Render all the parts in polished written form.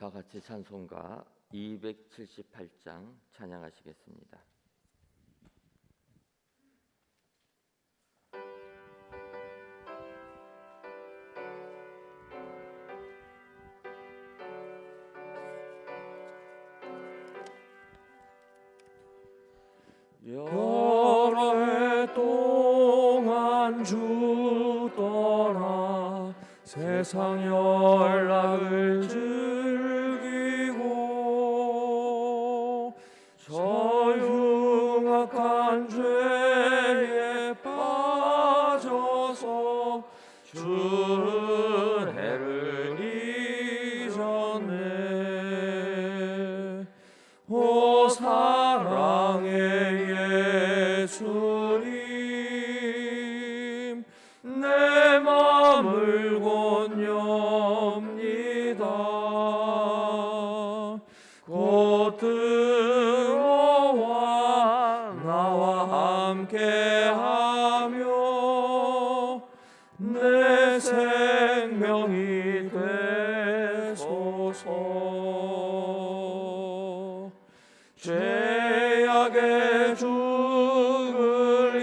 다 같이 찬송가 278장 찬양하시겠습니다. 여러 해 동안 주 떠나 세상 연락을 즐기고 저 흉악한 죄에 빠져서 주는 해를 잊었네. 오 사랑의 예수님, 내 맘을 권유합니다. 곧 들어와 나와 함께하며 내 생명이 되소서. 죄악에 죽을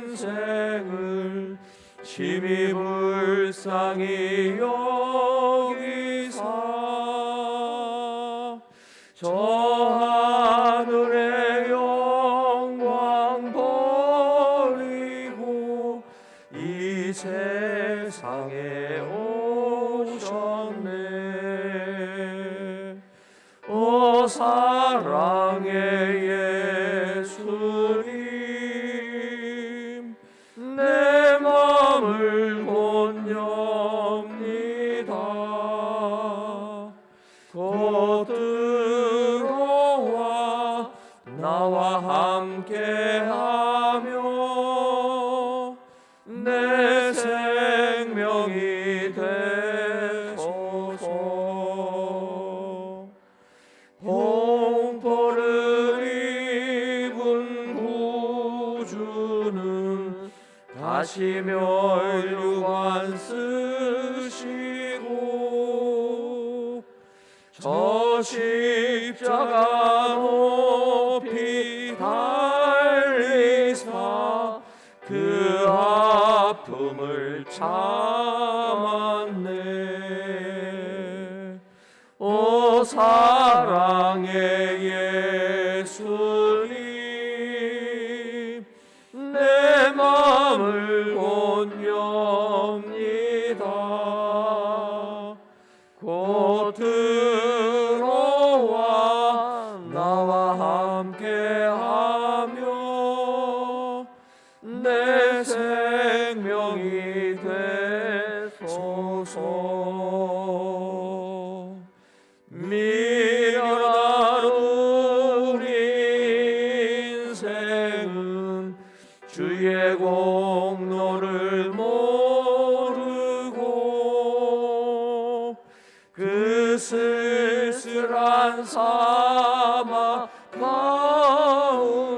인생을 심히 불쌍히 여기사 저 하늘의 영광 버리고 이 세상에 오셨네. 오 사랑의 예수님, 내 맘을 권유합니다. 곧 들어와 나와 함께하며 내 생명이 되소서. 홍포를 입은 구주는 다시 면류관 쓰시고 저 십자가 높이 달리사 그 아픔을 참았네. 오 사랑의 예수님, 내 맘을 권유합니다. 곧 들어와 나와 함께하며 내 생명이 되소서. 미련한 우리 인생은 주의 공로를 모르고 그 쓸쓸한 사막 가운데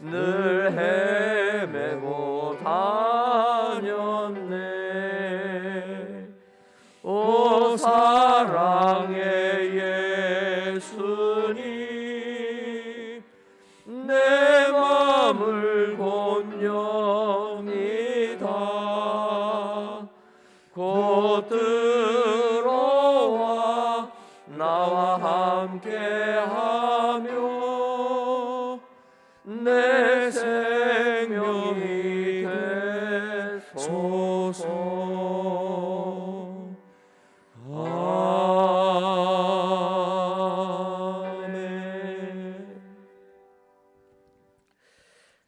늘 헤매고 다녔네. 오 사랑의 예수님, 내 맘을 권유합니다. 곧 들어와 나와 함께하며 내 생명이 되소서.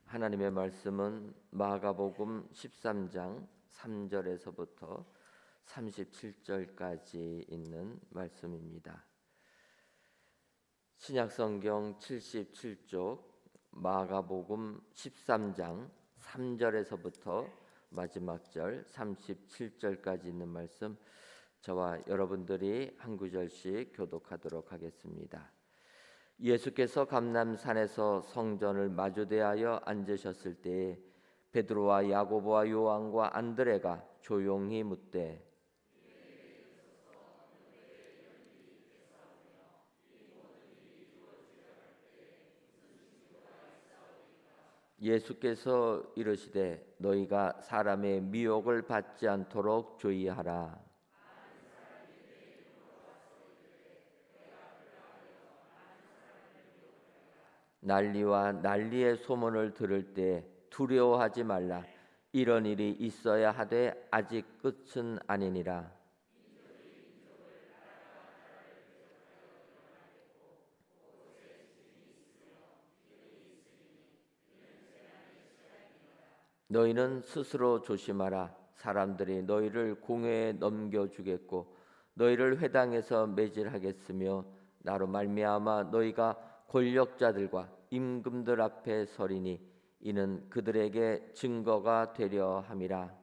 하나님의 말씀은 마가복음 13장 3절에서부터 37절까지 있는 말씀입니다. 신약성경 77쪽 마가복음 13장 3절에서부터 마지막 절 37절까지 있는 말씀, 저와 여러분들이 한 구절씩 교독하도록 하겠습니다. 예수께서 감람산에서 성전을 마주대하여 앉으셨을 때에 베드로와 야고보와 요한과 안드레가 조용히 묻되 예수께서 이르시되 너희가 사람의 미혹을 받지 않도록 주의하라. 난리와 난리의 소문을 들을 때 두려워하지 말라. 이런 일이 있어야 하되 아직 끝은 아니니라. 너희는 스스로 조심하라. 사람들이 너희를 공회에 넘겨주겠고 너희를 회당에서 매질하겠으며 나로 말미암아 너희가 권력자들과 임금들 앞에 서리니 이는 그들에게 증거가 되려 함이라.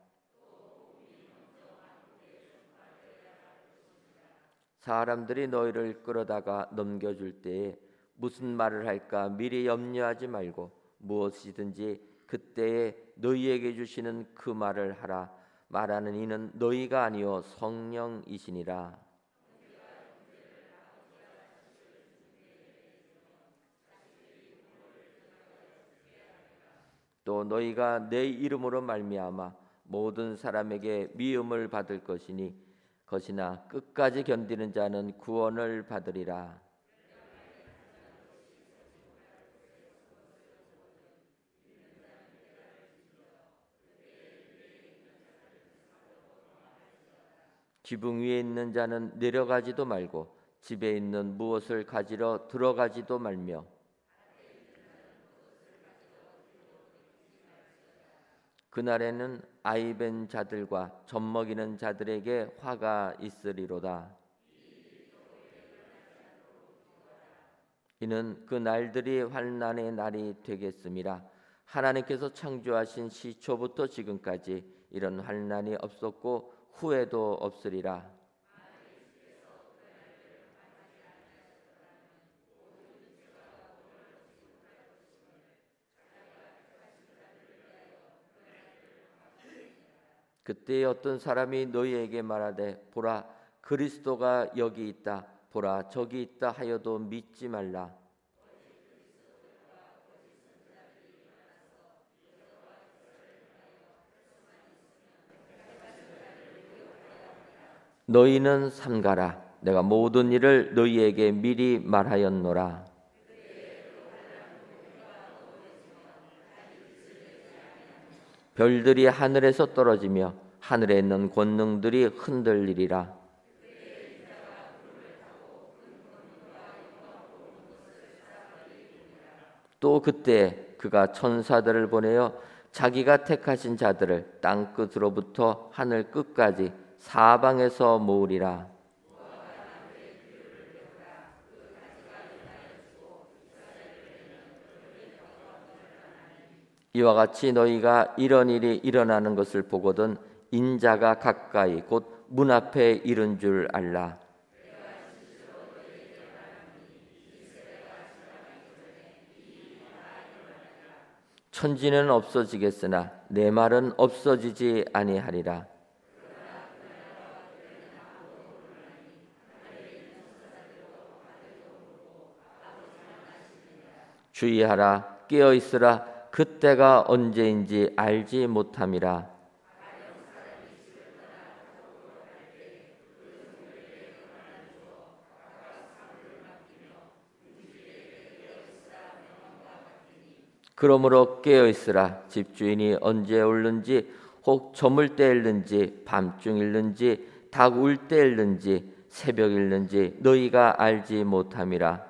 사람들이 너희를 끌어다가 넘겨줄 때에 무슨 말을 할까 미리 염려하지 말고 무엇이든지 그때에 너희에게 주시는 그 말을 하라. 말하는 이는 너희가 아니요 성령이시니라. 또 너희가 내 이름으로 말미암아 모든 사람에게 미움을 받을 것이나 끝까지 견디는 자는 구원을 받으리라. 지붕 위에 있는 자는 내려가지도 말고 집에 있는 무엇을 가지러 들어가지도 말며 그날에는 아이벤 자들과 젖먹이는 자들에게 화가 있으리로다. 이는 그 날들이 환난의 날이 되겠음이라. 하나님께서 창조하신 시초부터 지금까지 이런 환난이 없었고 후에도 없으리라. 그때 어떤 사람이 너희에게 말하되 보라 그리스도가 여기 있다 보라 저기 있다 하여도 믿지 말라. 너희는 삼가라. 내가 모든 일을 너희에게 미리 말하였노라. 별들이 하늘에서 떨어지며 하늘에 있는 권능들이 흔들리리라. 또 그때 그가 천사들을 보내어 자기가 택하신 자들을 땅 끝으로부터 하늘 끝까지 사방에서 모으리라. 이와 같이 너희가 이런 일이 일어나는 것을 보거든 인자가 가까이 곧 문 앞에 이른 줄 알라. 천지는 없어지겠으나 내 말은 없어지지 아니하리라. 주의하라. 깨어 있으라. 그때가 언제인지 알지 못함이라. 그러므로 깨어 있으라. 집주인이 언제 올는지 혹 저물 때일는지 밤중일는지 닭 울 때일는지 새벽일는지 너희가 알지 못함이라.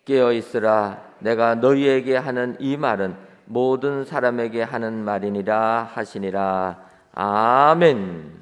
깨어 있으라. 내가 너희에게 하는 이 말은 모든 사람에게 하는 말이니라 하시니라. 아멘.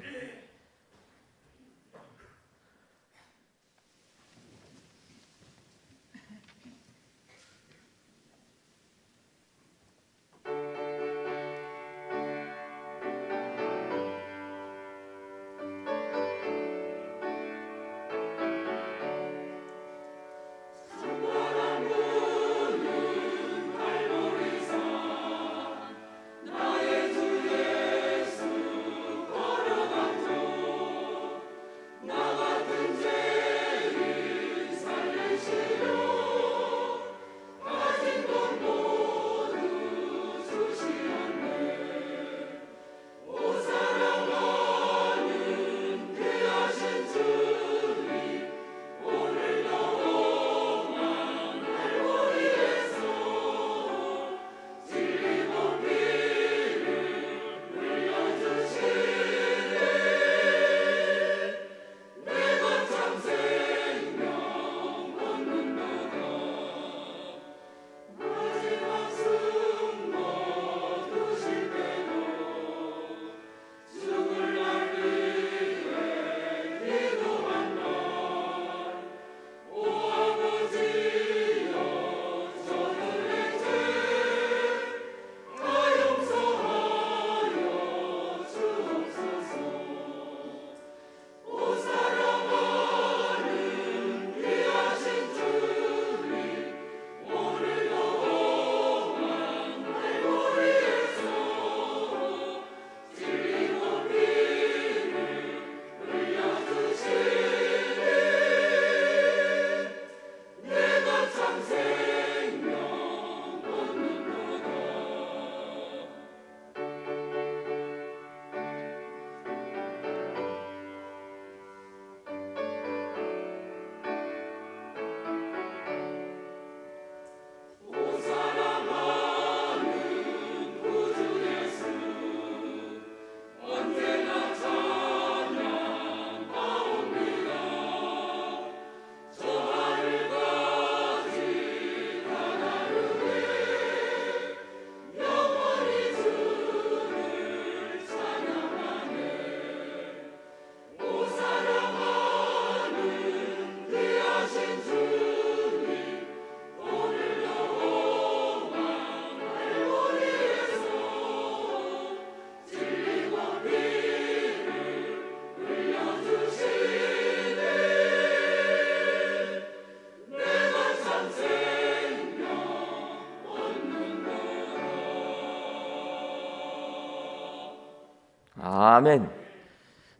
아멘.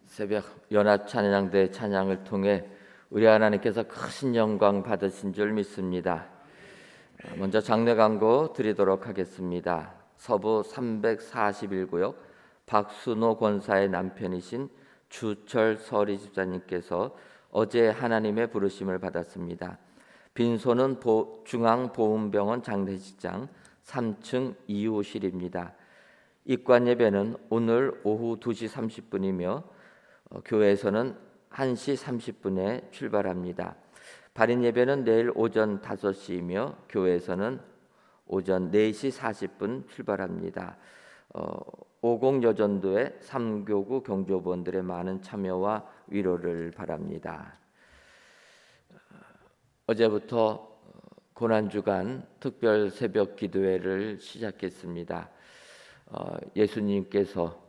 새벽 연합 찬양대 찬양을 통해 우리 하나님께서 크신 영광 받으신 줄 믿습니다. 먼저 장례 광고 드리도록 하겠습니다. 서부 341구역 박순호 권사의 남편이신 주철 서리 집사님께서 어제 하나님의 부르심을 받았습니다. 빈소는 중앙보훈병원 장례식장 3층 2호실입니다. 입관 예배는 오늘 오후 2시 30분이며 교회에서는 1시 30분에 출발합니다. 발인 예배는 내일 오전 5시이며 교회에서는 오전 4시 40분 출발합니다. 50 여전도의 3교구 경조부원들의 많은 참여와 위로를 바랍니다. 어제부터 고난주간 특별 새벽 기도회를 시작했습니다. 예수님께서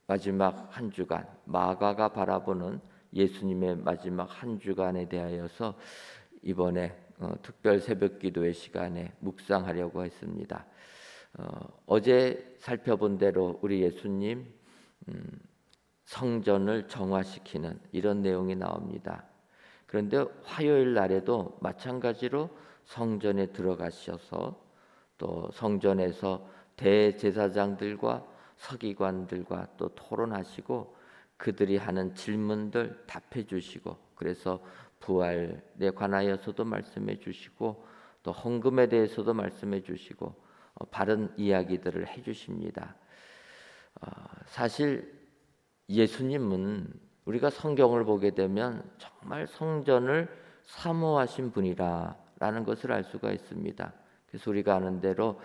마지막 한 주간, 마가가 바라보는 예수님의 마지막 한 주간에 대하여서 이번에 특별 새벽 기도회 시간에 묵상하려고 했습니다. 어제 살펴본 대로 우리 예수님 성전을 정화시키는 이런 내용이 나옵니다. 그런데 화요일 날에도 마찬가지로 성전에 들어가셔서 또 성전에서 대제사장들과 서기관들과 또 토론하시고 그들이 하는 질문들 답해 주시고, 그래서 부활에 관하여서도 말씀해 주시고 또 헌금에 대해서도 말씀해 주시고 바른 이야기들을 해 주십니다. 사실 예수님은 우리가 성경을 보게 되면 정말 성전을 사모하신 분이라는 것을 알 수가 있습니다. 그래서 우리가 아는 대로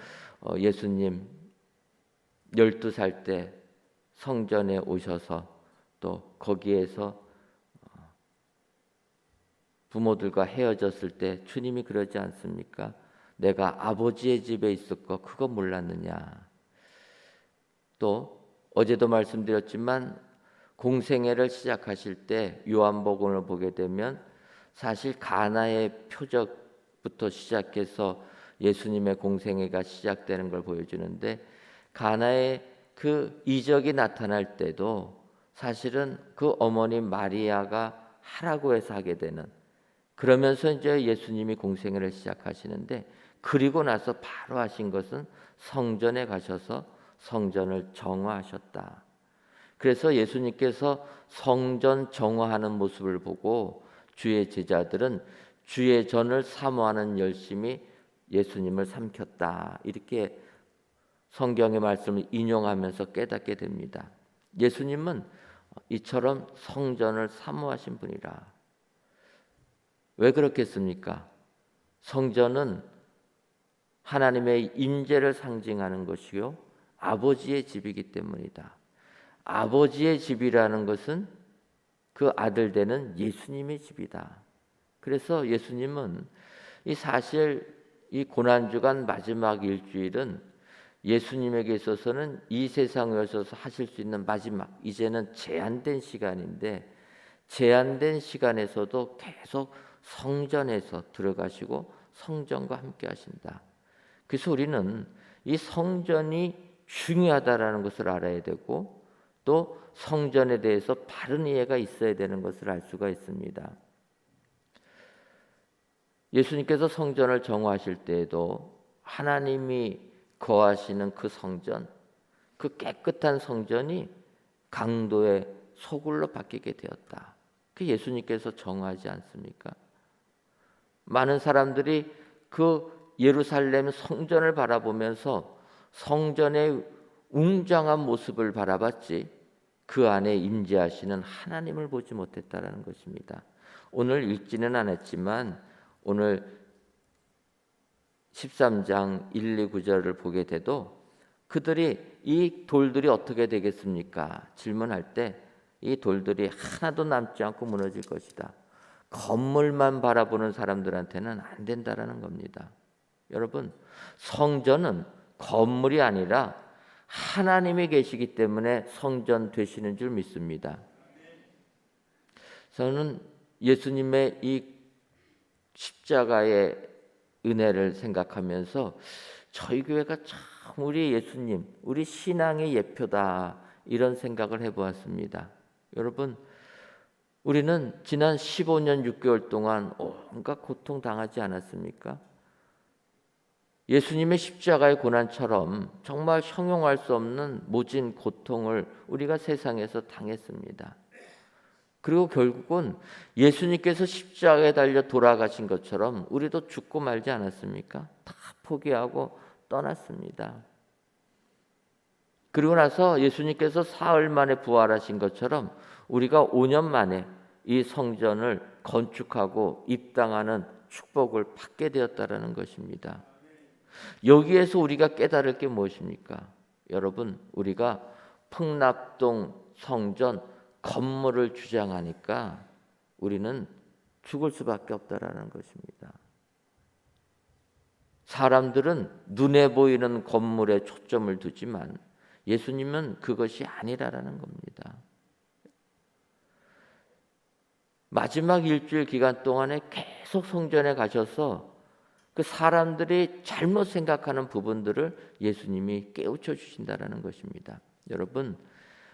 예수님 12살 때 성전에 오셔서 또 거기에서 부모들과 헤어졌을 때 주님이 그러지 않습니까? 내가 아버지의 집에 있었고 그거 몰랐느냐. 또 어제도 말씀드렸지만 공생애를 시작하실 때 요한복음을 보게 되면 사실 가나의 표적부터 시작해서 예수님의 공생애가 시작되는 걸 보여주는데, 가나의 그 이적이 나타날 때도 사실은 그 어머니 마리아가 하라고 해서 하게 되는, 그러면서 이제 예수님이 공생애를 시작하시는데, 그리고 나서 바로 하신 것은 성전에 가셔서 성전을 정화하셨다. 그래서 예수님께서 성전 정화하는 모습을 보고 주의 제자들은 주의 전을 사모하는 열심이 예수님을 삼켰다. 이렇게 성경의 말씀을 인용하면서 깨닫게 됩니다. 예수님은 이처럼 성전을 사모하신 분이라. 왜 그렇겠습니까? 성전은 하나님의 임재를 상징하는 것이요 아버지의 집이기 때문이다. 아버지의 집이라는 것은 그 아들 되는 예수님의 집이다. 그래서 예수님은 이 고난주간 마지막 일주일은 예수님에게 있어서는 이 세상에 오셔서 하실 수 있는 마지막, 이제는 제한된 시간인데, 제한된 시간에서도 계속 성전에서 들어가시고 성전과 함께 하신다. 그래서 우리는 이 성전이 중요하다라는 것을 알아야 되고 또 성전에 대해서 바른 이해가 있어야 되는 것을 알 수가 있습니다. 예수님께서 성전을 정화하실 때에도 하나님이 거하시는 그 성전, 그 깨끗한 성전이 강도의 소굴로 바뀌게 되었다. 그 예수님께서 정화하지 않습니까? 많은 사람들이 그 예루살렘 성전을 바라보면서 성전의 웅장한 모습을 바라봤지 그 안에 임재하시는 하나님을 보지 못했다라는 것입니다. 오늘 읽지는 않았지만 오늘 13장 1, 2, 9절을 보게 돼도 그들이 이 돌들이 어떻게 되겠습니까? 질문할 때 이 돌들이 하나도 남지 않고 무너질 것이다. 건물만 바라보는 사람들한테는 안 된다라는 겁니다. 여러분, 성전은 건물이 아니라 하나님이 계시기 때문에 성전 되시는 줄 믿습니다. 저는 예수님의 이 십자가의 은혜를 생각하면서 저희 교회가 참 우리 예수님, 우리 신앙의 예표다 이런 생각을 해보았습니다. 여러분, 우리는 지난 15년 6개월 동안 온갖 고통 당하지 않았습니까? 예수님의 십자가의 고난처럼 정말 형용할 수 없는 모진 고통을 우리가 세상에서 당했습니다. 그리고 결국은 예수님께서 십자가에 달려 돌아가신 것처럼 우리도 죽고 말지 않았습니까? 다 포기하고 떠났습니다. 그리고 나서 예수님께서 사흘 만에 부활하신 것처럼 우리가 5년 만에 이 성전을 건축하고 입당하는 축복을 받게 되었다라는 것입니다. 여기에서 우리가 깨달을 게 무엇입니까? 여러분, 우리가 풍납동 성전 건물을 주장하니까 우리는 죽을 수밖에 없다라는 것입니다. 사람들은 눈에 보이는 건물에 초점을 두지만 예수님은 그것이 아니라라는 겁니다. 마지막 일주일 기간 동안에 계속 성전에 가셔서 그 사람들이 잘못 생각하는 부분들을 예수님이 깨우쳐 주신다라는 것입니다. 여러분,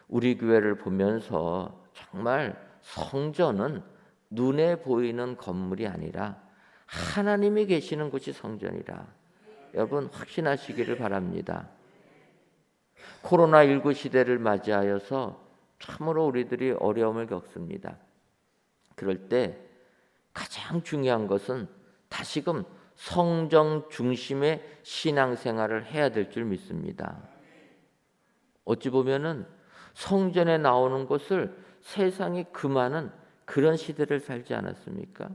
우리 교회를 보면서 정말 성전은 눈에 보이는 건물이 아니라 하나님이 계시는 곳이 성전이라 여러분 확신하시기를 바랍니다. 코로나19 시대를 맞이하여서 참으로 우리들이 어려움을 겪습니다. 그럴 때 가장 중요한 것은 다시금 성전 중심의 신앙생활을 해야 될 줄 믿습니다. 어찌 보면은 성전에 나오는 것을 세상이 금하는 그런 시대를 살지 않았습니까?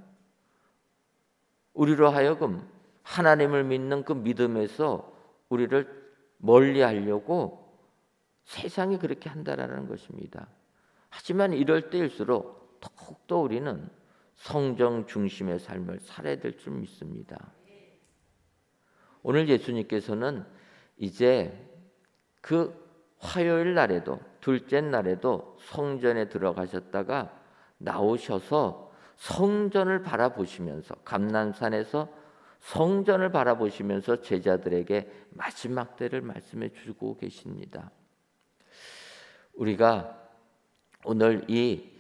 우리로 하여금 하나님을 믿는 그 믿음에서 우리를 멀리하려고 세상이 그렇게 한다라는 것입니다. 하지만 이럴 때일수록 더욱더 우리는 성전 중심의 삶을 살아야 될 줄 믿습니다. 오늘 예수님께서는 이제 그 화요일 날에도 둘째 날에도 성전에 들어가셨다가 나오셔서 성전을 바라보시면서 감람산에서 성전을 바라보시면서 제자들에게 마지막 때를 말씀해 주고 계십니다. 우리가 오늘 이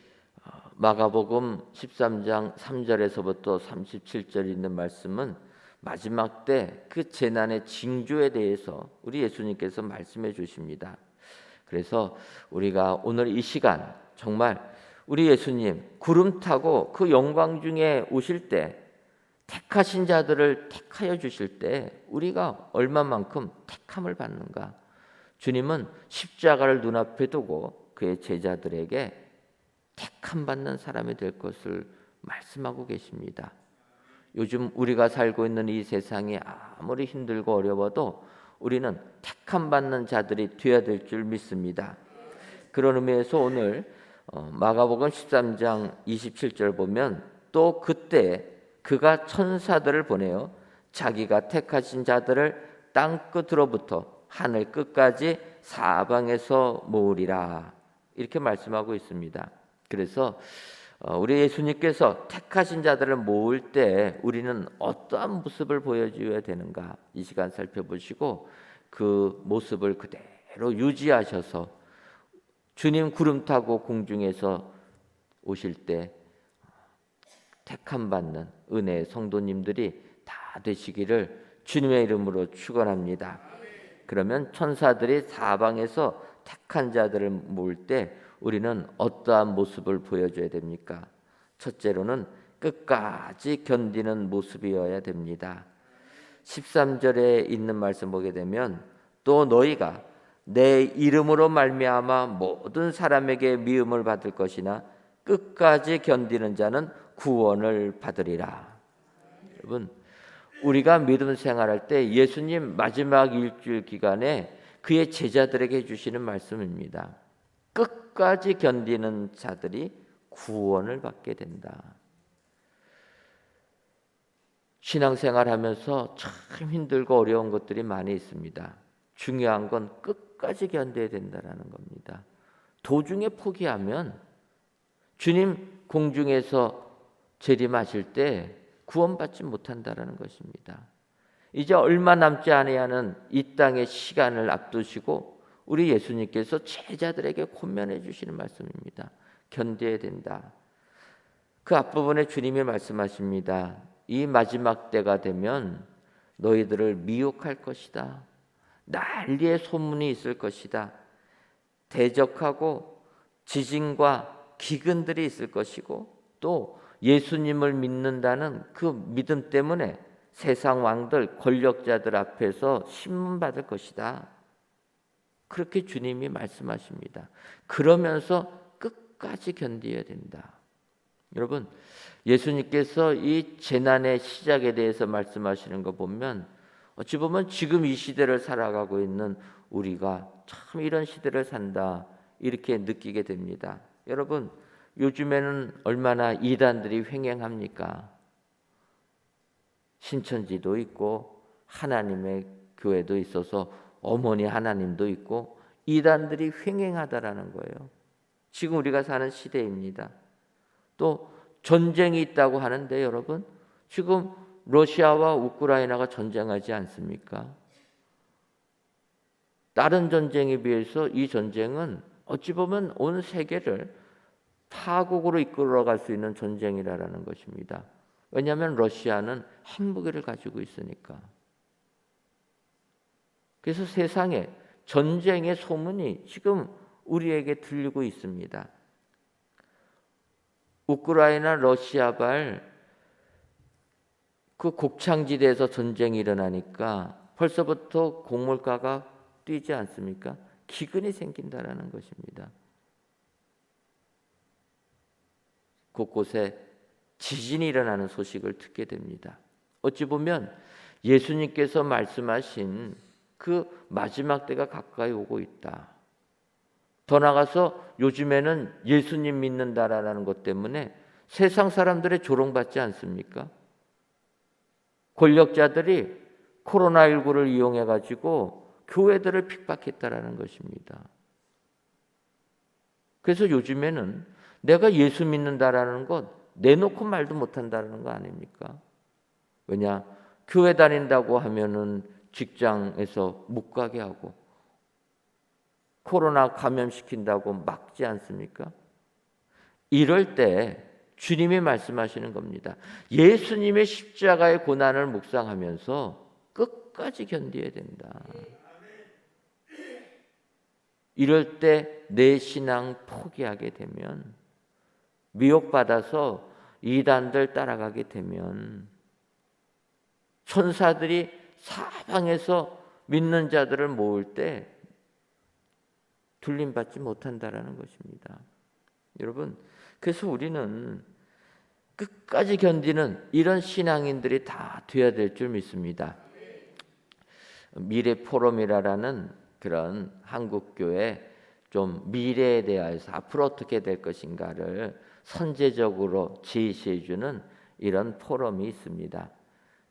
마가복음 13장 3절에서부터 37절 있는 말씀은 마지막 때 그 재난의 징조에 대해서 우리 예수님께서 말씀해 주십니다. 그래서 우리가 오늘 이 시간 정말 우리 예수님 구름 타고 그 영광 중에 오실 때 택하신 자들을 택하여 주실 때 우리가 얼마만큼 택함을 받는가? 주님은 십자가를 눈앞에 두고 그의 제자들에게 택함 받는 사람이 될 것을 말씀하고 계십니다. 요즘 우리가 살고 있는 이 세상이 아무리 힘들고 어려워도 우리는 택함 받는 자들이 되어야 될 줄 믿습니다. 그런 의미에서 오늘 마가복음 13장 27절 보면 또 그때 그가 천사들을 보내어 자기가 택하신 자들을 땅 끝으로부터 하늘 끝까지 사방에서 모으리라 이렇게 말씀하고 있습니다. 그래서 우리 예수님께서 택하신 자들을 모을 때 우리는 어떠한 모습을 보여줘야 되는가 이 시간 살펴보시고 그 모습을 그대로 유지하셔서 주님 구름 타고 공중에서 오실 때 택함 받는 은혜의 성도님들이 다 되시기를 주님의 이름으로 축원합니다. 그러면 천사들이 사방에서 택한 자들을 모을 때 우리는 어떠한 모습을 보여줘야 됩니까? 첫째로는 끝까지 견디는 모습이어야 됩니다. 13절에 있는 말씀 보게 되면 또 너희가 내 이름으로 말미암아 모든 사람에게 미움을 받을 것이나 끝까지 견디는 자는 구원을 받으리라. 여러분, 우리가 믿음 생활할 때 예수님 마지막 일주일 기간에 그의 제자들에게 해주시는 말씀입니다. 끝까지 견디는 자들이 구원을 받게 된다. 신앙생활하면서 참 힘들고 어려운 것들이 많이 있습니다. 중요한 건 끝까지 견뎌야 된다는 겁니다. 도중에 포기하면 주님 공중에서 재림하실 때 구원받지 못한다는 것입니다. 이제 얼마 남지 아니하는 이 땅의 시간을 앞두시고 우리 예수님께서 제자들에게 권면해 주시는 말씀입니다. 견뎌야 된다. 그 앞부분에 주님이 말씀하십니다. 이 마지막 때가 되면 너희들을 미혹할 것이다. 난리의 소문이 있을 것이다. 대적하고 지진과 기근들이 있을 것이고 또 예수님을 믿는다는 그 믿음 때문에 세상 왕들, 권력자들 앞에서 신문받을 것이다. 그렇게 주님이 말씀하십니다. 그러면서 끝까지 견뎌야 된다. 여러분, 예수님께서 이 재난의 시작에 대해서 말씀하시는 거 보면 어찌 보면 지금 이 시대를 살아가고 있는 우리가 참 이런 시대를 산다 이렇게 느끼게 됩니다. 여러분, 요즘에는 얼마나 이단들이 횡행합니까? 신천지도 있고 하나님의 교회도 있어서 어머니 하나님도 있고 이단들이 횡행하다라는 거예요. 지금 우리가 사는 시대입니다. 또 전쟁이 있다고 하는데 여러분, 지금 러시아와 우크라이나가 전쟁하지 않습니까? 다른 전쟁에 비해서 이 전쟁은 어찌 보면 온 세계를 파국으로 이끌어갈 수 있는 전쟁이라는 것입니다. 왜냐하면 러시아는 핵무기를 가지고 있으니까. 그래서 세상에 전쟁의 소문이 지금 우리에게 들리고 있습니다. 우크라이나 러시아발 그 곡창지대에서 전쟁이 일어나니까 벌써부터 곡물가가 뛰지 않습니까? 기근이 생긴다라는 것입니다. 곳곳에 지진이 일어나는 소식을 듣게 됩니다. 어찌 보면 예수님께서 말씀하신 그 마지막 때가 가까이 오고 있다. 더 나아가서 요즘에는 예수님 믿는다라는 것 때문에 세상 사람들의 조롱받지 않습니까? 권력자들이 코로나19를 이용해 가지고 교회들을 핍박했다라는 것입니다. 그래서 요즘에는 내가 예수 믿는다라는 것 내놓고 말도 못한다는 거 아닙니까? 왜냐? 교회 다닌다고 하면은 직장에서 못 가게 하고 코로나 감염시킨다고 막지 않습니까? 이럴 때 주님이 말씀하시는 겁니다. 예수님의 십자가의 고난을 묵상하면서 끝까지 견뎌야 된다. 이럴 때 내 신앙 포기하게 되면, 미혹받아서 이단들 따라가게 되면, 천사들이 사방에서 믿는 자들을 모을 때 둘림받지 못한다라는 것입니다. 여러분, 그래서 우리는 끝까지 견디는 이런 신앙인들이 다 되어야 될 줄 믿습니다. 미래 포럼이라는 그런 한국교회 좀 미래에 대해서 앞으로 어떻게 될 것인가를 선제적으로 제시해 주는 이런 포럼이 있습니다.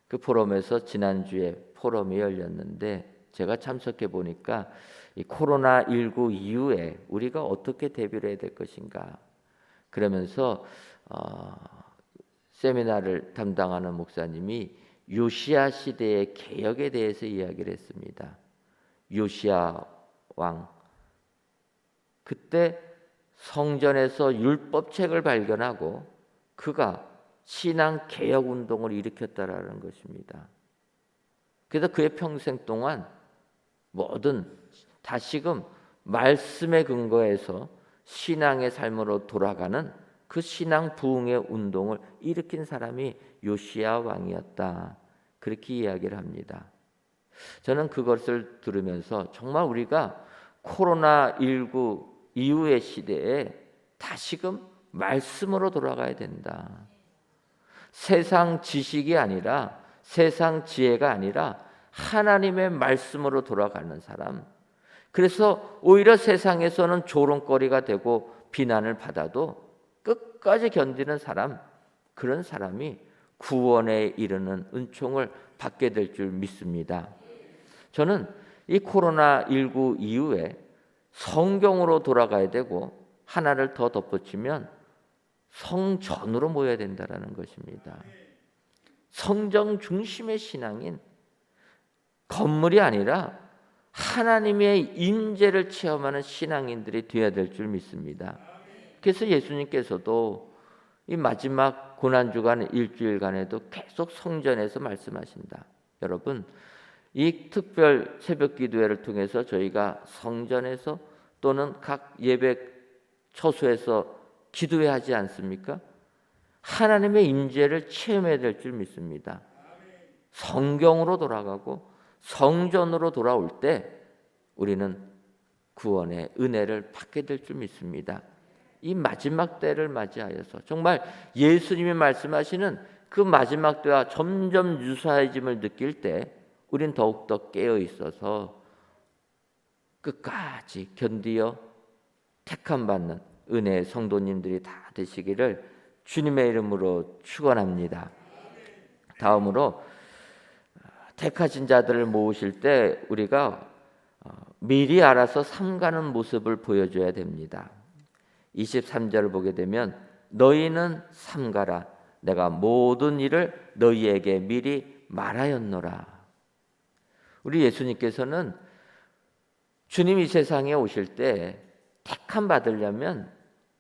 그 포럼에서 지난주에 포럼이 열렸는데 제가 참석해 보니까 이 코로나19 이후에 우리가 어떻게 대비를 해야 될 것인가, 그러면서 세미나를 담당하는 목사님이 요시야 시대의 개혁에 대해서 이야기를 했습니다. 요시야 왕, 그때 성전에서 율법책을 발견하고 그가 신앙 개혁 운동을 일으켰다라는 것입니다. 그래서 그의 평생 동안 뭐든 다시금 말씀에 근거해서 신앙의 삶으로 돌아가는 그 신앙 부흥의 운동을 일으킨 사람이 요시야 왕이었다. 그렇게 이야기를 합니다. 저는 그것을 들으면서 정말 우리가 코로나19 이후의 시대에 다시금 말씀으로 돌아가야 된다. 세상 지식이 아니라, 세상 지혜가 아니라 하나님의 말씀으로 돌아가는 사람. 그래서 오히려 세상에서는 조롱거리가 되고 비난을 받아도 끝까지 견디는 사람, 그런 사람이 구원에 이르는 은총을 받게 될 줄 믿습니다. 저는 이 코로나19 이후에 성경으로 돌아가야 되고, 하나를 더 덧붙이면 성전으로 모여야 된다는 것입니다. 성경 중심의 신앙인, 건물이 아니라 하나님의 임재를 체험하는 신앙인들이 되어야 될 줄 믿습니다. 그래서 예수님께서도 이 마지막 고난주간 일주일간에도 계속 성전에서 말씀하신다. 여러분, 이 특별 새벽 기도회를 통해서 저희가 성전에서 또는 각 예배 처소에서 기도회하지 않습니까? 하나님의 임재를 체험해야 될 줄 믿습니다. 성경으로 돌아가고 성전으로 돌아올 때 우리는 구원의 은혜를 받게 될 줄 믿습니다. 이 마지막 때를 맞이하여서 정말 예수님이 말씀하시는 그 마지막 때와 점점 유사해짐을 느낄 때 우린 더욱더 깨어 있어서 끝까지 견디어 택함받는 은혜의 성도님들이 다 되시기를 주님의 이름으로 축원합니다. 다음으로 택하신 자들을 모으실 때 우리가 미리 알아서 삼가는 모습을 보여줘야 됩니다. 23절을 보게 되면 너희는 삼가라 내가 모든 일을 너희에게 미리 말하였노라. 우리 예수님께서는 주님이 세상에 오실 때 택함 받으려면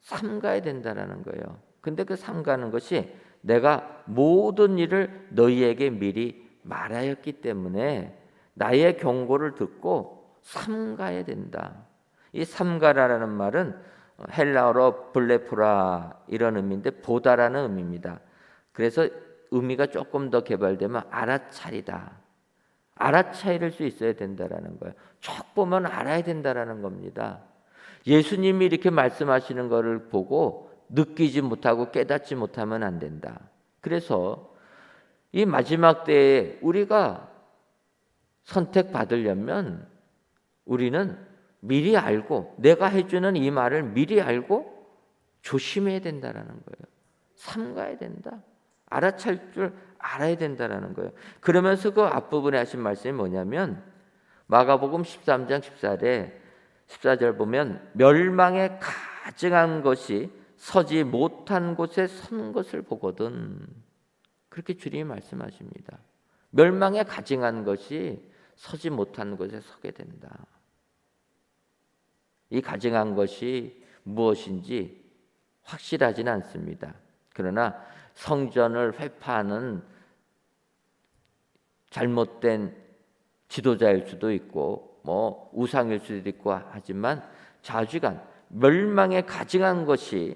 삼가야 된다라는 거예요. 근데 그 삼가는 것이 내가 모든 일을 너희에게 미리 말하였기 때문에 나의 경고를 듣고 삼가야 된다. 이 삼가라는 말은 헬라어로 블레프라 이런 의미인데 보다라는 의미입니다. 그래서 의미가 조금 더 개발되면 알아차리다. 알아차릴 수 있어야 된다라는 거예요. 쭉 보면 알아야 된다라는 겁니다. 예수님이 이렇게 말씀하시는 것을 보고 느끼지 못하고 깨닫지 못하면 안 된다. 그래서 이 마지막 때에 우리가 선택받으려면 우리는 미리 알고 내가 해주는 이 말을 미리 알고 조심해야 된다라는 거예요. 삼가야 된다. 알아챌 줄 알아야 된다라는 거예요. 그러면서 그 앞부분에 하신 말씀이 뭐냐면 마가복음 13장 14절 보면 멸망에 가증한 것이 서지 못한 곳에 선 것을 보거든. 그렇게 주님이 말씀하십니다. 멸망에 가증한 것이 서지 못한 곳에 서게 된다. 이 가증한 것이 무엇인지 확실하지는 않습니다. 그러나 성전을 회파하는 잘못된 지도자일 수도 있고 우상일 수도 있고 하지만 좌지간 멸망에 가증한 것이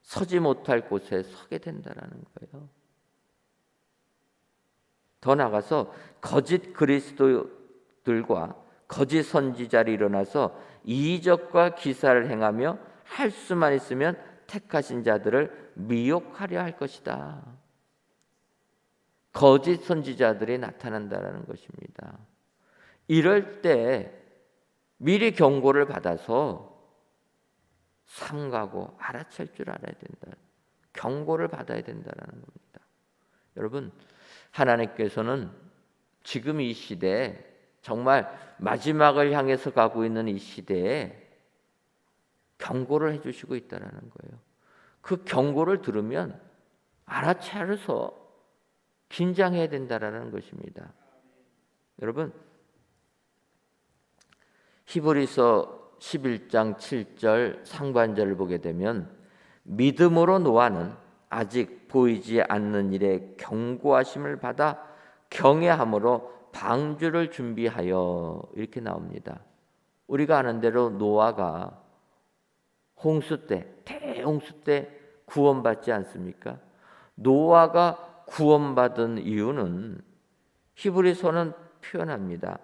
서지 못할 곳에 서게 된다라는 거예요. 더 나아가서 거짓 그리스도들과 거짓 선지자를 일어나서 이적과 기사를 행하며 할 수만 있으면 택하신 자들을 미혹하려 할 것이다. 거짓 선지자들이 나타난다는 것입니다. 이럴 때 미리 경고를 받아서 삼가고 알아챌 줄 알아야 된다. 경고를 받아야 된다는 겁니다. 여러분, 하나님께서는 지금 이 시대에 정말 마지막을 향해서 가고 있는 이 시대에 경고를 해주시고 있다는 거예요. 그 경고를 들으면 알아차려서 긴장해야 된다는 것입니다. 여러분, 히브리서 11장 7절 상반절을 보게 되면 믿음으로 노아는 아직 보이지 않는 일에 경고하심을 받아 경외함으로 방주를 준비하여 이렇게 나옵니다. 우리가 아는 대로 노아가 홍수 때, 대홍수 때 구원받지 않습니까? 노아가 구원받은 이유는 히브리서는 표현합니다.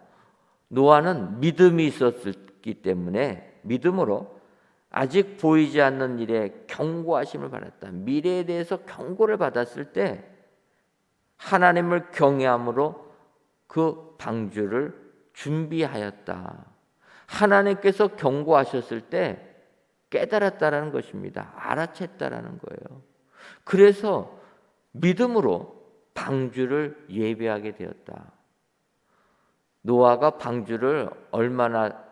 노아는 믿음이 있었기 때문에 믿음으로 아직 보이지 않는 일에 경고하심을 받았다. 미래에 대해서 경고를 받았을 때 하나님을 경외함으로 그 방주를 준비하였다. 하나님께서 경고하셨을 때 깨달았다라는 것입니다. 알아챘다라는 거예요. 그래서 믿음으로 방주를 예배하게 되었다. 노아가 방주를 얼마나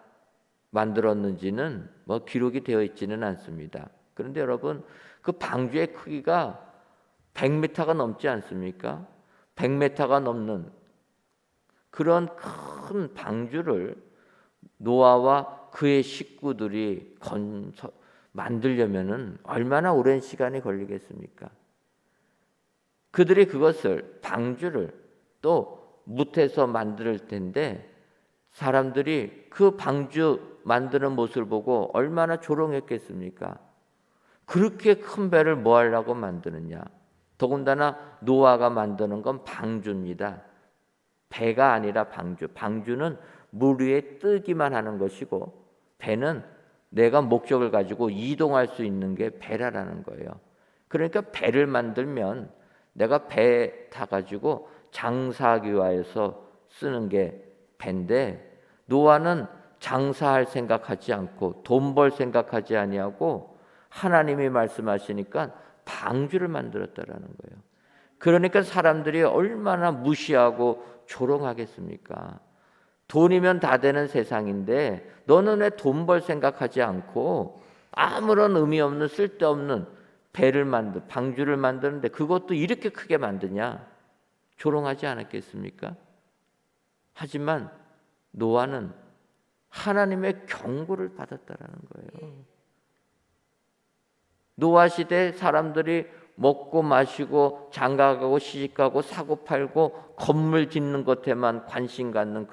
만들었는지는 기록이 되어 있지는 않습니다. 그런데 여러분, 그 방주의 크기가 100m가 넘지 않습니까? 100m가 넘는 그런 큰 방주를 노아와 그의 식구들이 만들려면은 얼마나 오랜 시간이 걸리겠습니까? 그들이 그것을 방주를 또 뭇에서 만들 텐데 사람들이 그 방주 만드는 모습을 보고 얼마나 조롱했겠습니까? 그렇게 큰 배를 뭐 하려고 만드느냐? 더군다나 노아가 만드는 건 방주입니다. 배가 아니라 방주. 방주는 물 위에 뜨기만 하는 것이고 배는 내가 목적을 가지고 이동할 수 있는 게 배라라는 거예요. 그러니까 배를 만들면 내가 배 타가지고 장사하기 위해서 쓰는 게 배인데 노아는 장사할 생각하지 않고 돈 벌 생각하지 아니하고 하나님이 말씀하시니까 방주를 만들었다라는 거예요. 그러니까 사람들이 얼마나 무시하고 조롱하겠습니까? 돈이면 다 되는 세상인데 너는 왜 돈 벌 생각하지 않고 아무런 의미 없는 쓸데없는 방주를 만드는데 그것도 이렇게 크게 만드냐? 조롱하지 않았겠습니까? 하지만 노아는 하나님의 경고를 받았다라는 거예요. 노아 시대 사람들이 먹고 마시고 장가가고 시집가고 사고 팔고 건물 짓는 것에만 관심 갖는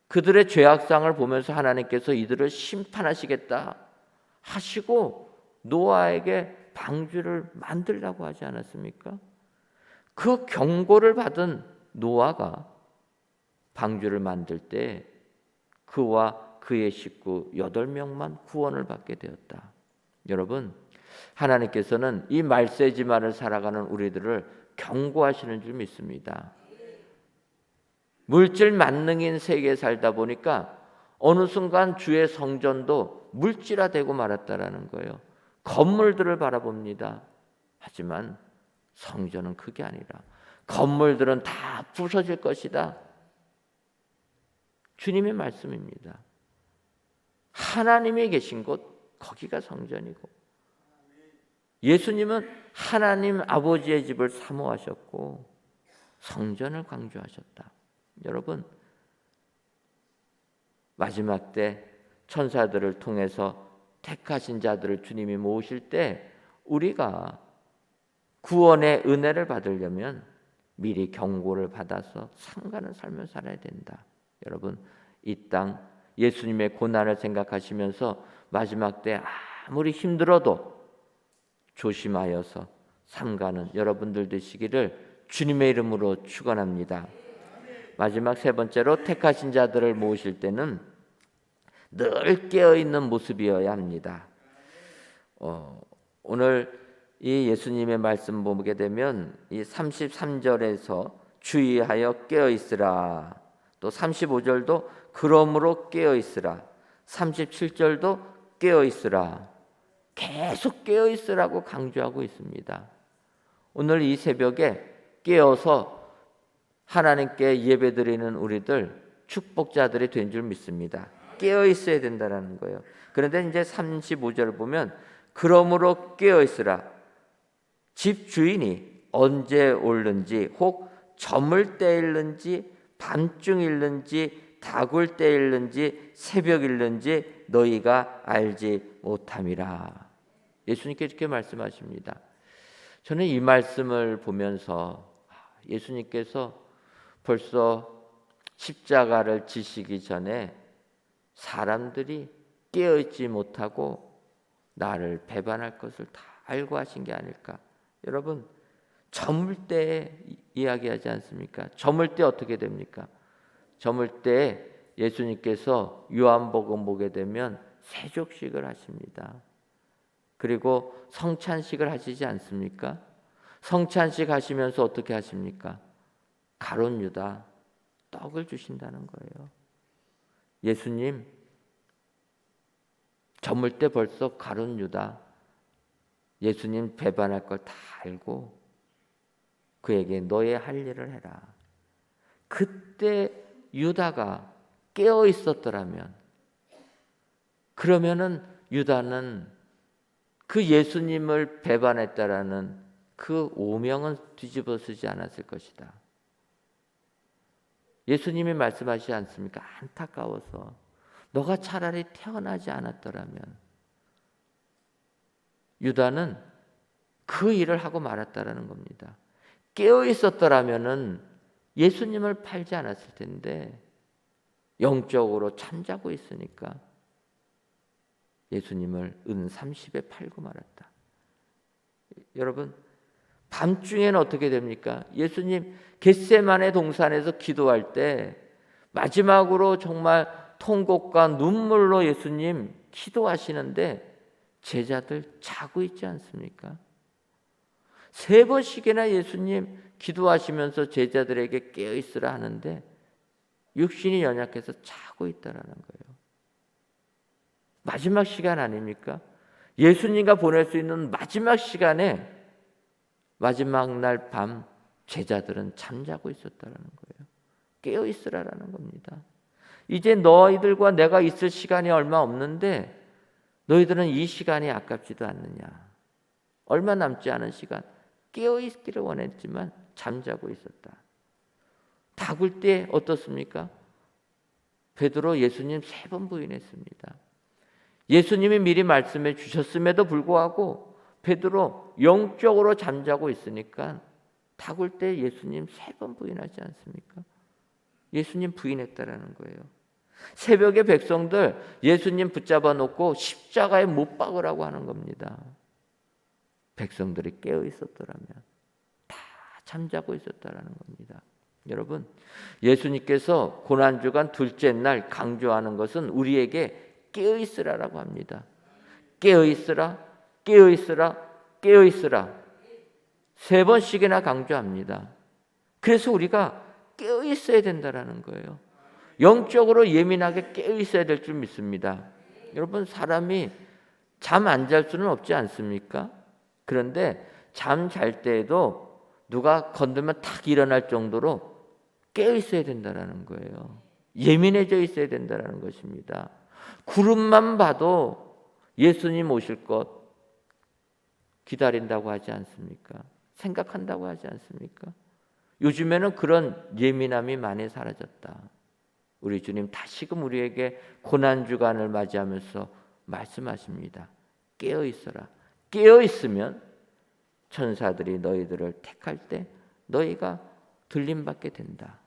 그들의 죄악상을 보면서 하나님께서 이들을 심판하시겠다 하시고 노아에게 방주를 만들라고 하지 않았습니까? 그 경고를 받은 노아가 방주를 만들 때 그와 그의 식구 8명만 구원을 받게 되었다. 여러분, 하나님께서는 이 말세지만을 살아가는 우리들을 경고하시는 줄 믿습니다. 물질 만능인 세계에 살다 보니까 어느 순간 주의 성전도 물질화되고 말았다라는 거예요. 건물들을 바라봅니다. 하지만 성전은 그게 아니라 건물들은 다 부서질 것이다. 주님의 말씀입니다. 하나님이 계신 곳 거기가 성전이고 예수님은 하나님 아버지의 집을 사모하셨고 성전을 강조하셨다. 여러분, 마지막 때 천사들을 통해서 택하신 자들을 주님이 모으실 때 우리가 구원의 은혜를 받으려면 미리 경고를 받아서 상가는 삶을 살아야 된다. 여러분, 이 땅 예수님의 고난을 생각하시면서 마지막 때 아무리 힘들어도 조심하여서 삼가는 여러분들 되시기를 주님의 이름으로 축원합니다. 마지막 세 번째로 택하신 자들을 모으실 때는 늘 깨어있는 모습이어야 합니다. 오늘 이 예수님의 말씀 보게 되면 이 33절에서 주의하여 깨어있으라, 또 35절도 그러므로 깨어있으라, 37절도 깨어있으라, 계속 깨어있으라고 강조하고 있습니다. 오늘 이 새벽에 깨어서 하나님께 예배드리는 우리들 축복자들이 된 줄 믿습니다. 깨어있어야 된다는 거예요. 그런데 이제 35절을 보면 그러므로 깨어있으라, 집 주인이 언제 올는지 혹 저물 때일는지 밤중일는지 다굴 때일는지 새벽일는지 너희가 알지 못함이라. 예수님께 이렇게 말씀하십니다. 저는 이 말씀을 보면서 예수님께서 벌써 십자가를 지시기 전에 사람들이 깨어있지 못하고 나를 배반할 것을 다 알고 하신 게 아닐까. 여러분, 저물 때 이야기하지 않습니까? 저물 때 어떻게 됩니까? 저물 때 예수님께서 요한복음 보게 되면 세족식을 하십니다. 그리고 성찬식을 하시지 않습니까? 성찬식 하시면서 어떻게 하십니까? 가룟 유다 떡을 주신다는 거예요. 예수님 저물 때 벌써 가룟 유다 예수님 배반할 걸 다 알고 그에게 너의 할 일을 해라. 그때 유다가 깨어 있었더라면, 그러면은 유다는 그 예수님을 배반했다라는 그 오명은 뒤집어 쓰지 않았을 것이다. 예수님이 말씀하시지 않습니까? 안타까워서 너가 차라리 태어나지 않았더라면. 유다는 그 일을 하고 말았다라는 겁니다. 깨어 있었더라면은 예수님을 팔지 않았을 텐데 영적으로 잠자고 있으니까 예수님을 은 30에 팔고 말았다. 여러분, 밤중에는 어떻게 됩니까? 예수님 겟세마네 동산에서 기도할 때 마지막으로 정말 통곡과 눈물로 예수님 기도하시는데 제자들 자고 있지 않습니까? 3번씩이나 예수님 기도하시면서 제자들에게 깨어있으라 하는데 육신이 연약해서 자고 있다라는 거예요. 마지막 시간 아닙니까? 예수님과 보낼 수 있는 마지막 시간에 마지막 날 밤 제자들은 잠자고 있었다라는 거예요. 깨어있으라라는 겁니다. 이제 너희들과 내가 있을 시간이 얼마 없는데 너희들은 이 시간이 아깝지도 않느냐. 얼마 남지 않은 시간 깨어있기를 원했지만 잠자고 있었다. 다굴 때 어떻습니까? 베드로 예수님 3번 부인했습니다. 예수님이 미리 말씀해 주셨음에도 불구하고 베드로 영적으로 잠자고 있으니까 다굴 때 예수님 3번 부인하지 않습니까? 예수님 부인했다라는 거예요. 새벽에 백성들 예수님 붙잡아 놓고 십자가에 못 박으라고 하는 겁니다. 백성들이 깨어 있었더라면 다 잠자고 있었다라는 겁니다. 여러분, 예수님께서 고난주간 둘째 날 강조하는 것은 우리에게 깨어 있으라라고 합니다. 깨어 있으라, 깨어 있으라, 깨어 있으라 3번씩이나 강조합니다. 그래서 우리가 깨어 있어야 된다라는 거예요. 영적으로 예민하게 깨어 있어야 될 줄 믿습니다. 여러분, 사람이 잠 안 잘 수는 없지 않습니까? 그런데 잠 잘 때에도 누가 건들면 탁 일어날 정도로 깨어 있어야 된다라는 거예요. 예민해져 있어야 된다라는 것입니다. 구름만 봐도 예수님 오실 것 기다린다고 하지 않습니까? 생각한다고 하지 않습니까? 요즘에는 그런 예민함이 많이 사라졌다. 우리 주님 다시금 우리에게 고난주간을 맞이하면서 말씀하십니다. 깨어 있어라. 깨어 있으면 천사들이 너희들을 택할 때 너희가 들림받게 된다.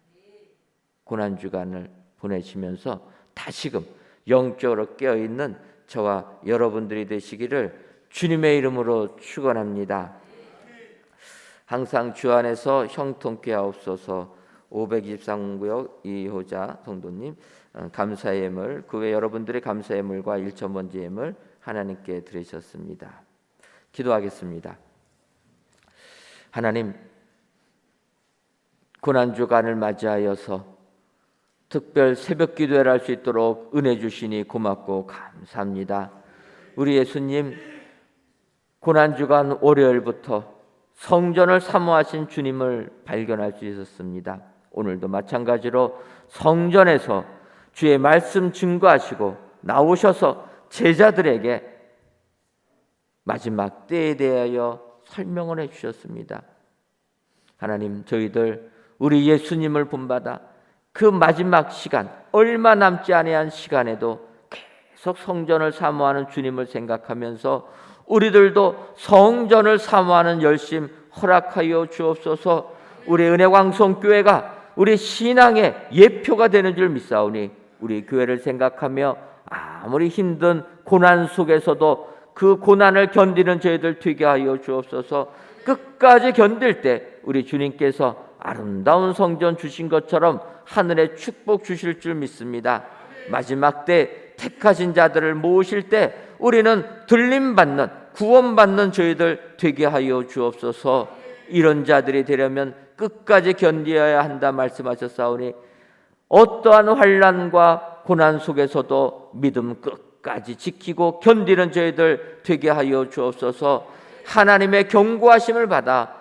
고난주간을 보내시면서 다시금 영적으로 깨어있는 저와 여러분들이 되시기를 주님의 이름으로 축원합니다. 항상 주 안에서 형통케 하옵소서. 523구역 이호자 성도님 감사의 예물, 그 외 여러분들의 감사의 예물과 1,000번째 예물 하나님께 드리셨습니다. 기도하겠습니다. 하나님, 고난주간을 맞이하여서 특별 새벽 기도회를 할 수 있도록 은혜 주시니 고맙고 감사합니다. 우리 예수님 고난주간 월요일부터 성전을 사모하신 주님을 발견할 수 있었습니다. 오늘도 마찬가지로 성전에서 주의 말씀 증거하시고 나오셔서 제자들에게 마지막 때에 대하여 설명을 해주셨습니다. 하나님, 저희들 우리 예수님을 본받아 그 마지막 시간, 얼마 남지 아니한 시간에도 계속 성전을 사모하는 주님을 생각하면서 우리들도 성전을 사모하는 열심 허락하여 주옵소서. 우리 은혜광성교회가 우리 신앙의 예표가 되는 줄 믿사오니 우리 교회를 생각하며 아무리 힘든 고난 속에서도 그 고난을 견디는 저희들 되게 하여 주옵소서. 끝까지 견딜 때 우리 주님께서 아름다운 성전 주신 것처럼 하늘의 축복 주실 줄 믿습니다. 마지막 때 택하신 자들을 모으실 때 우리는 들림받는, 구원받는 저희들 되게 하여 주옵소서. 이런 자들이 되려면 끝까지 견디어야 한다 말씀하셨사오니 어떠한 환난과 고난 속에서도 믿음 끝까지 지키고 견디는 저희들 되게 하여 주옵소서. 하나님의 경고하심을 받아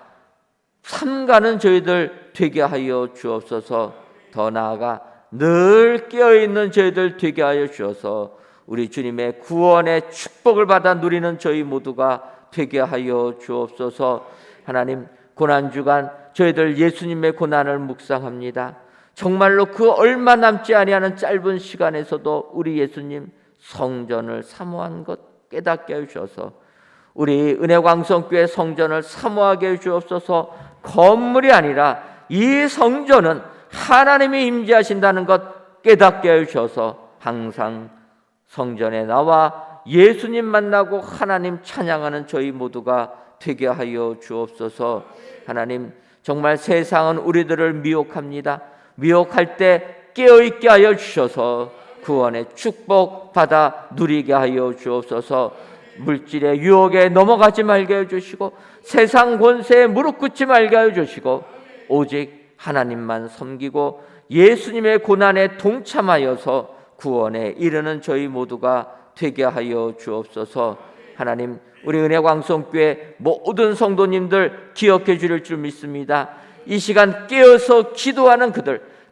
삼가는 저희들 되게 하여 주옵소서. 더 나아가 늘 깨어있는 저희들 되게 하여 주셔서 우리 주님의 구원의 축복을 받아 누리는 저희 모두가 되게 하여 주옵소서. 하나님, 고난주간 저희들 예수님의 고난을 묵상합니다. 정말로 그 얼마 남지 아니하는 짧은 시간에서도 우리 예수님 성전을 사모한 것 깨닫게 해 주셔서 우리 은혜광성교회 성전을 사모하게 해 주옵소서. 건물이 아니라 이 성전은 하나님이 임재하신다는 것 깨닫게 해 주셔서 항상 성전에 나와 예수님 만나고 하나님 찬양하는 저희 모두가 되게 하여 주옵소서. 하나님, 정말 세상은 우리들을 미혹합니다. 미혹할 때 깨어있게 하여 주셔서 구원의 축복 받아 누리게 하여 주옵소서. 물질의 유혹에 넘어가지 말게 해주시고 세상 권세에 무릎 꿇지 말게 해주시고 오직 하나님만 섬기고 예수님의 고난에 동참하여서 구원에 이르는 저희 모두가 되게 하여 주옵소서. 하나님, 우리 은혜광성교회 모든 성도님들 기억해 주실 줄 믿습니다. 이 시간 깨어서 기도하는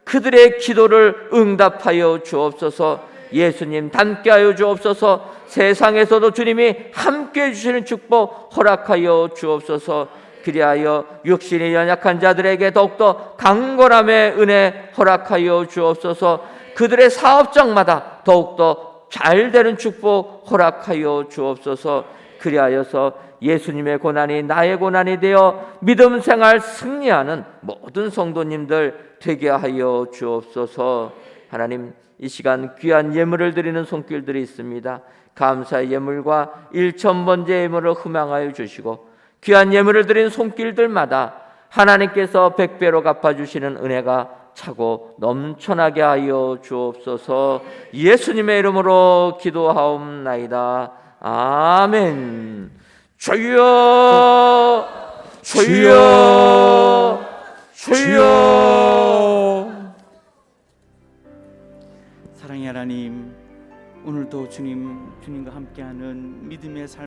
그들의 기도를 응답하여 주옵소서. 예수님 닮게 하여 주옵소서. 세상에서도 주님이 함께 해주시는 축복 허락하여 주옵소서. 그리하여 육신이 연약한 자들에게 더욱더 강건함의 은혜 허락하여 주옵소서. 그들의 사업장마다 더욱더 잘되는 축복 허락하여 주옵소서. 그리하여서 예수님의 고난이 나의 고난이 되어 믿음 생활 승리하는 모든 성도님들 되게 하여 주옵소서. 하나님, 이 시간 귀한 예물을 드리는 손길들이 있습니다. 감사의 예물과 1,000번째 예물을 흠양하여 주시고 귀한 예물을 드린 손길들마다 하나님께서 백배로 갚아주시는 은혜가 차고 넘쳐나게 하여 주옵소서. 예수님의 이름으로 기도하옵나이다. 아멘. 주여, 주여, 주여. 사랑의 하나님, 오늘도 주님과 함께하는 믿음의 삶